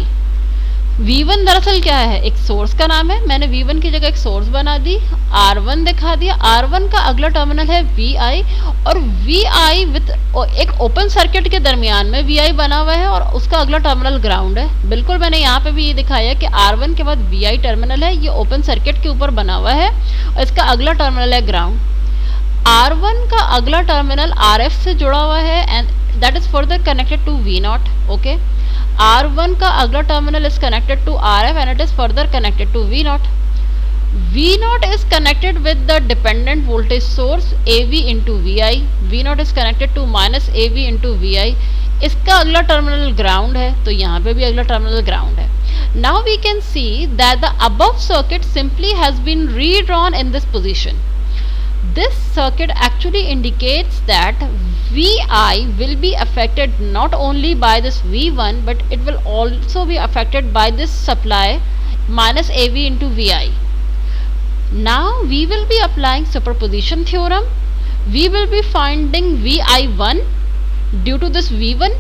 V1 दरअसल क्या है, एक सोर्स का नाम है, मैंने V1 की जगह एक सोर्स बना दी, R1 दिखा दिया। R1 का अगला टर्मिनल है VI और VI विद एक ओपन सर्किट के दरमियान में VI बना हुआ है और उसका अगला टर्मिनल ग्राउंड है। बिल्कुल मैंने यहाँ पे भी ये दिखाया कि R1 के बाद VI टर्मिनल है, ये ओपन सर्किट के ऊपर बना हुआ है और इसका अगला टर्मिनल है ग्राउंड। R1 का अगला टर्मिनल RF से जुड़ा हुआ है and that is further connected to V0। Okay, R1 का अगला terminal is connected to RF and it is further connected to V0. V0 is connected with the dependent voltage source AV into VI. V0 is connected to minus AV into VI. इसका अगला terminal ground है, तो यहाँ पे भी अगला terminal ground है। Now we can see that the above circuit simply has been redrawn in this position. This circuit actually indicates that VI will be affected not only by this V1 but it will also be affected by this supply minus AV into VI. Now we will be applying superposition theorem. We will be finding VI1 due to this V1.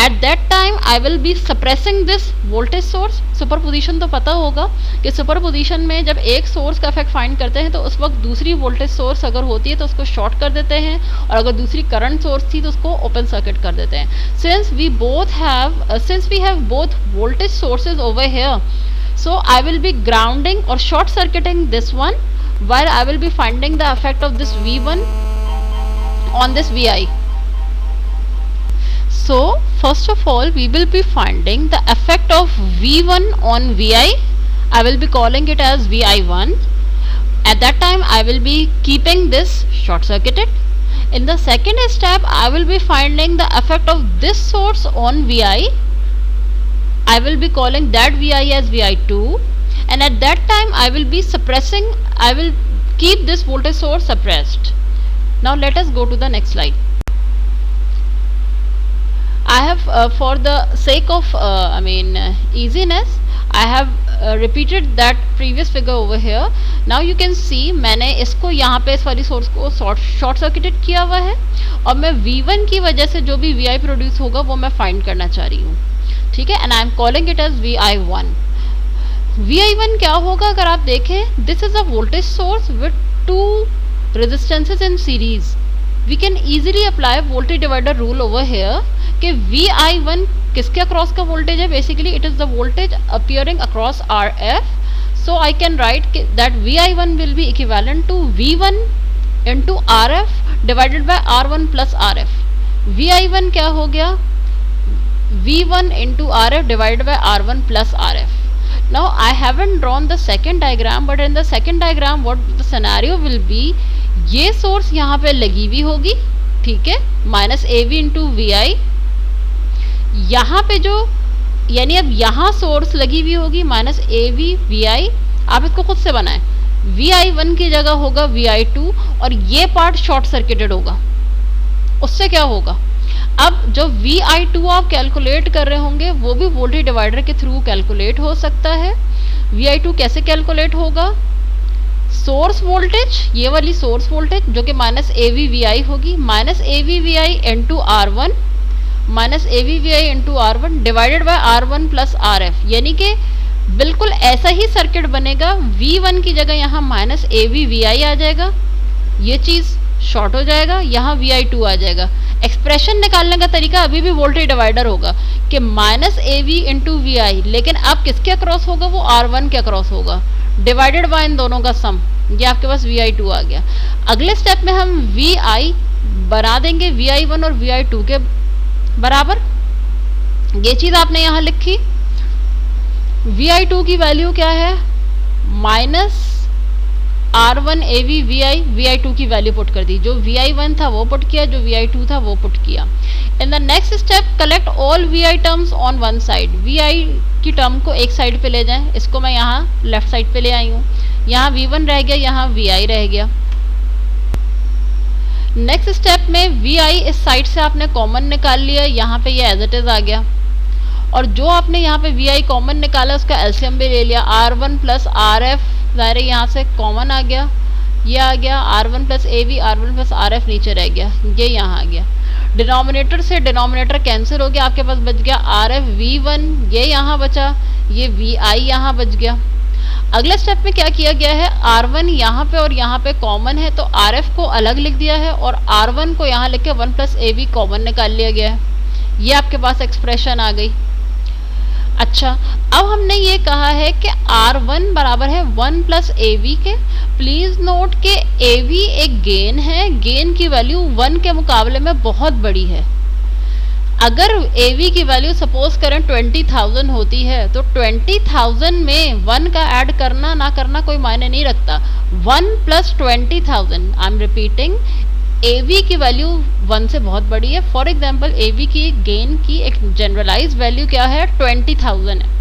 At that time I will be suppressing this voltage source. Superposition तो पता होगा कि superposition में जब एक source का effect find करते हैं तो उस वक्त दूसरी वोल्टेज सोर्स अगर होती है तो उसको शॉर्ट कर देते हैं और अगर दूसरी करंट सोर्स थी तो उसको ओपन सर्किट कर देते हैं। since we have both voltage sources over here, so I will be grounding or short circuiting this one while I will be finding the effect of this V1 on this VI. So first of all we will be finding the effect of V1 on VI. I will be calling it as VI1. At that time I will be keeping this short circuited. In the second step I will be finding the effect of this source on VI. I will be calling that VI as VI2 and at that time I will keep this voltage source suppressed. Now let us go to the next slide. I have for the sake of easiness I have repeated that previous figure over here. Now you can see मैंने इसको यहाँ पे इस वाली source को short circuited किया हुआ है और मैं V1 की वजह से जो भी VI प्रोड्यूस होगा वो मैं फाइंड करना चाह रही हूँ। ठीक है, and I am calling it as VI1. VI1 क्या होगा अगर आप देखें, this is a voltage source with two resistances in series. We can easily apply voltage divider rule over here कि VI1 किसके अक्रॉस का वोल्टेज है, basically it is the voltage appearing across RF. So I can write that VI1 will be equivalent to V1 into RF divided by R1 plus RF. VI1 क्या हो गया, V1 into RF divided by R1 plus RF. Now I haven't drawn the second diagram, but in the second diagram what the scenario will be, ये source यहाँ पे लगी हुई होगी, ठीक है, माइनस AV into VI. यहाँ पे जो यानी अब यहाँ सोर्स लगी हुई होगी माइनस AV VI. आप इसको खुद से बनाएं, VI1 की जगह होगा VI2 और ये पार्ट शॉर्ट सर्किटेड होगा. उससे क्या होगा, अब जो VI2 आप कैलकुलेट कर रहे होंगे वो भी वोल्टेज डिवाइडर के थ्रू कैलकुलेट हो सकता है. VI2 कैसे कैलकुलेट होगा, सोर्स वोल्टेज, ये वाली सोर्स वोल्टेज जो कि minus A V V I होगी, minus A V V I into R one, minus A V V I into R one divided by R one plus R F, यानी कि बिल्कुल ऐसा ही circuit बनेगा। V1 की जगह यहाँ माइनस ए वी वी आई आ जाएगा, ये चीज़ शॉर्ट हो जाएगा, यहाँ VI2 आ जाएगा। एक्सप्रेशन निकालने का तरीका अभी भी वोल्टेज डिवाइडर होगा कि minus A V into V I, लेकिन अब किसके अक्रॉस होगा, वो R1 के अक्रॉस होगा, डिवाइडेड बाय इन दोनों का सम, ये आपके पास VI2 आ गया। अगले स्टेप में हम VI बना देंगे VI1 और VI2 के बराबर, ये चीज़ आपने यहाँ लिखी। VI2 की वैल्यू क्या है, minus R1 AV VI, VI2 की वैल्यू पुट कर दी, जो VI1 था वो पुट किया, जो VI2 था वो पुट किया। इन the next step collect all VI terms on one side, VI की टर्म को एक साइड पे ले जाएं, इसको मैं यहाँ लेफ्ट साइड पे ले आई हूँ, यहाँ V1 रह गया, यहाँ VI रह गया। नेक्स्ट स्टेप में VI इस साइड से आपने कॉमन निकाल लिया, यहाँ पे ये एज इट इज आ गया, और जो आपने यहाँ पे VI कॉमन निकाला उसका एलसीएम भी ले लिया, R1 प्लस RF, ज़ाहिर यहाँ से कॉमन आ गया, ये आ गया, R1 plus AV, R1 plus RF नीचे रह गया, ये यहाँ आ गया। डिनोमिनेटर से डिनोमिनेटर कैंसिल हो गया, आपके पास बच गया RF V1, ये यहाँ बचा, ये VI यहाँ बच गया। अगले स्टेप में क्या किया गया है, R1 यहाँ पे और यहाँ पे कॉमन है, तो RF को अलग लिख दिया है और R1 को यहाँ लिख के 1 प्लस AV कॉमन निकाल लिया गया है, ये आपके पास एक्सप्रेशन आ गई। अच्छा, अब हमने ये कहा है कि R1 बराबर है 1 प्लस AV के। प्लीज़ नोट के AV एक गेन है, गेन की वैल्यू 1 के मुकाबले में बहुत बड़ी है। अगर AV की वैल्यू सपोज करें 20,000 होती है, तो 20,000 में 1 का ऐड करना ना करना कोई मायने नहीं रखता। 1 plus 20,000, I am repeating, AV की वैल्यू 1 से बहुत बड़ी है। फॉर एग्जाम्पल AV की गेन की एक जनरलाइज वैल्यू क्या है, 20,000 है।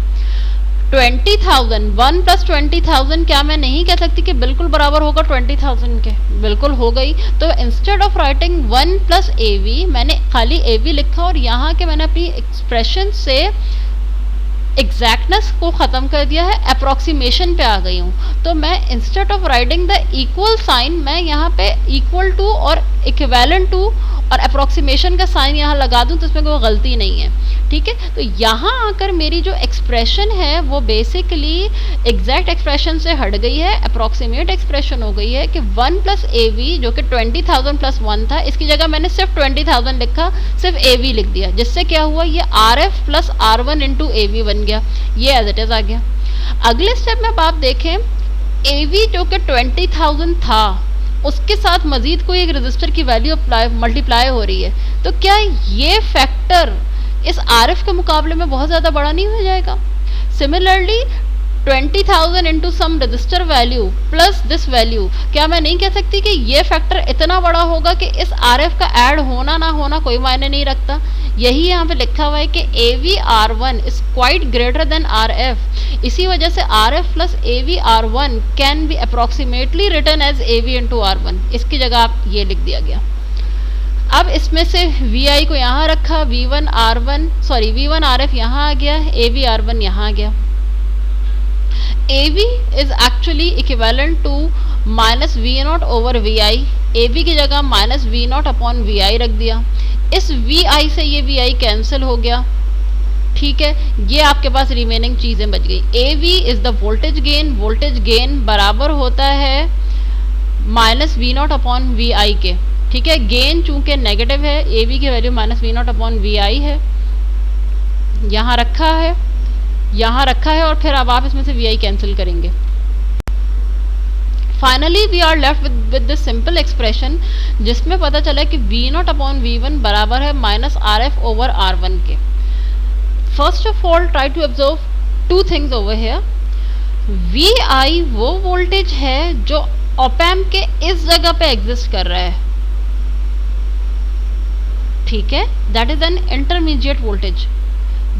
20,000, 1 प्लस 20,000 क्या मैं नहीं कह सकती कि बिल्कुल बराबर होगा 20,000 के, बिल्कुल हो गई। तो instead of writing 1 plus AV, मैंने खाली AV लिखा और यहाँ के मैंने अपनी एक्सप्रेशन से एग्जैक्टनेस को ख़त्म कर दिया है, अप्रॉक्सीमेशन पे आ गई हूँ। तो मैं instead of writing the equal sign, मैं यहाँ पे इक्वल टू और इक्विवेलेंट टू और अप्रॉक्सीमेशन का साइन यहाँ लगा दूँ, तो इसमें कोई गलती नहीं है, ठीक है। तो यहाँ आकर मेरी जो एक्सप्रेशन है वो बेसिकली एग्जैक्ट एक्सप्रेशन से हट गई है, अप्रॉक्सीमेट एक्सप्रेशन हो गई है कि 1 प्लस AV जो कि 20,000 प्लस 1 था, इसकी जगह मैंने सिर्फ 20,000 लिखा, सिर्फ AV लिख दिया, जिससे क्या हुआ, ये RF plus R1 into AV बन गया, ये एज इट इज आ गया। अगले स्टेप में अब आप देखें, AV जो कि 20,000 था, उसके साथ मजीद कोई एक रजिस्टर की वैल्यू मल्टीप्लाई हो रही है, तो क्या ये फैक्टर इस RF के मुकाबले में बहुत ज़्यादा बड़ा नहीं हो जाएगा। Similarly 20,000 into some resistor value plus this value, क्या मैं नहीं कह सकती कि ये फैक्टर इतना बड़ा होगा कि इस RF का ऐड होना ना होना कोई मायने नहीं रखता। यही यहाँ पे लिखा हुआ है कि AV R1 is quite greater than RF, इसी वजह से RF plus AV R1 can be approximately written as AV into R1, इसकी जगह आप ये लिख दिया गया। अब इसमें से VI को यहाँ रखा, V1 RF यहाँ आ गया, AV R1 यहाँ आ गया। AV is actually equivalent to minus V0 over VI, AV की जगह माइनस V0 अपॉन VI रख दिया, इस VI से ये VI कैंसिल हो गया, ठीक है। ये आपके पास रिमेनिंग चीज़ें बच गई। AV is the voltage gain बराबर होता है माइनस V0 अपॉन VI के, ठीक है। गेन चूंकि नेगेटिव है, AV की value minus V0 upon VI है, यहाँ रखा है और फिर अब आप इसमें से VI कैंसिल करेंगे। Finally we are left with this simple expression, जिसमें पता चला कि V0 अपॉन V1 बराबर है माइनस RF ओवर R1 के। First of all try to observe two things over here. VI वो वोल्टेज है जो ऑप एम्प के इस जगह पे एग्जिस्ट कर रहा है, ठीक है, that is an intermediate voltage.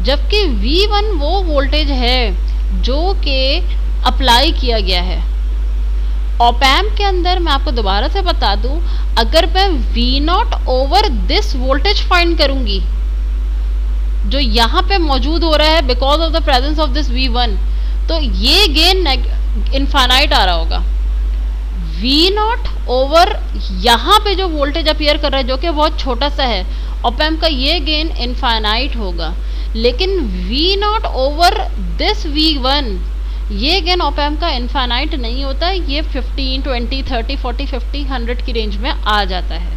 जबकि V1 वो वोल्टेज है जो कि अप्लाई किया गया है ऑप एम्प के अंदर। मैं आपको दोबारा से बता दूं, अगर मैं V0 over this voltage find करूंगी जो यहाँ पे मौजूद हो रहा है because of the presence of this V1, तो ये गेन इनफाइनाइट आ रहा होगा, वी नॉट ओवर यहाँ पे जो वोल्टेज अपीयर कर रहा है जो कि बहुत छोटा सा है, ऑप एम्प का ये गेन इनफाइनाइट होगा, लेकिन we not over this V1 ये गेन ऑप एम्प का इनफाइनाइट नहीं होता, ये 15, 20, 30, 40, 50, 100 की रेंज में आ जाता है।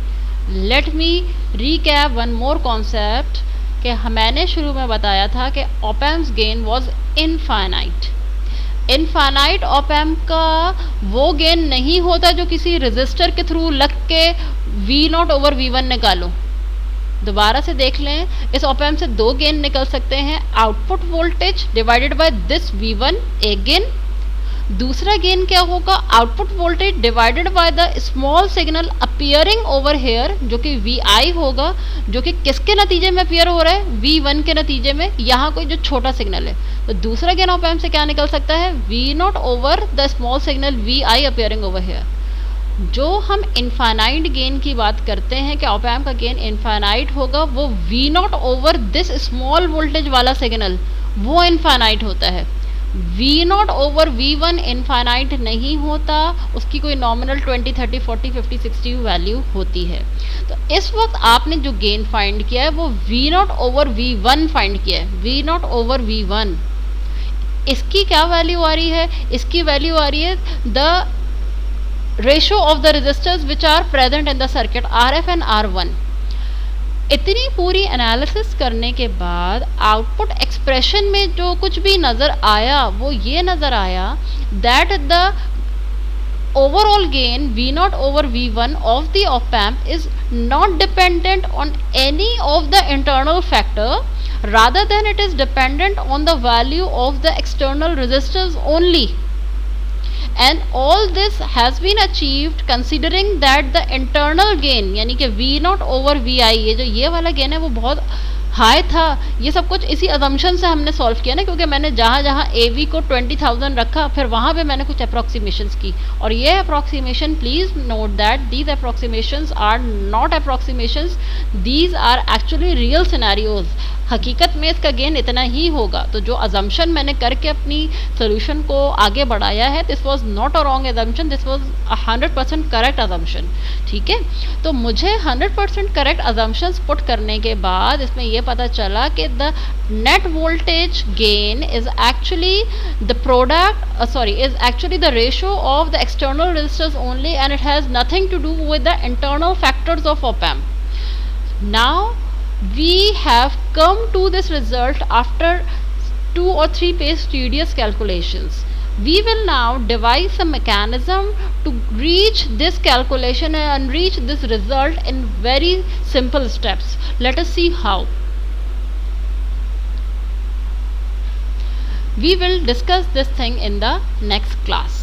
Let me recap one more concept कि मैंने शुरू में बताया था कि op amps gain was infinite. Infinite op amp का वो गेन नहीं होता जो किसी रेजिस्टर के थ्रू लग के V0 ओवर V1 निकालो। दोबारा से देख लें, इस ऑप एम्प से दो गेन निकल सकते हैं, output voltage divided by this V1 एक गेन, दूसरा गेन क्या होगा, output voltage divided by the small signal appearing over here जो कि Vi होगा, जो कि किसके नतीजे में अपीयर हो रहा है, V1 के नतीजे में, यहाँ कोई जो छोटा सिग्नल है। तो दूसरा गेन ऑप एम्प से क्या निकल सकता है, V0 over the small signal Vi appearing over here. जो हम इनफाइनाइट गेन की बात करते हैं कि ऑप एम्प का गेन इनफाइनाइट होगा, वो V0 over this small voltage वाला सिग्नल वो इनफाइनाइट होता है। V0 ओवर V1 इनफाइनाइट नहीं होता, उसकी कोई नॉमिनल 20, 30, 40, 50, 60 वैल्यू होती है। तो इस वक्त आपने जो गेन फाइंड किया है वो V0 ओवर V1 फाइंड किया है, V0 ओवर V1। इसकी क्या वैल्यू आ रही है, इसकी वैल्यू आ रही है the ratio of the resistors which are present in the circuit RF and R1। इतनी पूरी एनालिसिस करने के बाद आउटपुट एक्सप्रेशन में जो कुछ भी नज़र आया वो ये नज़र आया that the overall gain V0 over V1 of the op amp is not dependent on any of the internal factor, rather than it is dependent on the value of the external resistors only. And all this has been achieved considering that the internal gain यानी कि V0 over Vi, ये जो ये वाला gain है वो बहुत high था। ये सब कुछ इसी अजम्पशन से हमने सॉल्व किया ना, क्योंकि मैंने जहाँ जहाँ AV को 20,000 रखा फिर वहाँ पे मैंने कुछ अप्रॉक्सीमेशंस की, और ये approximation please note that these approximations are not approximations, these are actually real scenarios. हकीकत में इसका गेन इतना ही होगा। तो जो अजम्पशन मैंने करके अपनी सोल्यूशन को आगे बढ़ाया है, this was not a wrong assumption, this was 100% correct assumption. ठीक है, तो मुझे 100% करेक्ट अजम्पशंस पुट करने के बाद इसमें यह पता चला कि the net voltage gain is actually the product is actually the ratio of the external resistors only, and it has nothing to do with the internal factors of op amp. Now we have come to this result after 2 or 3 page tedious calculations. We will now devise a mechanism to reach this calculation and reach this result in very simple steps. Let us see how. We will discuss this thing in the next class.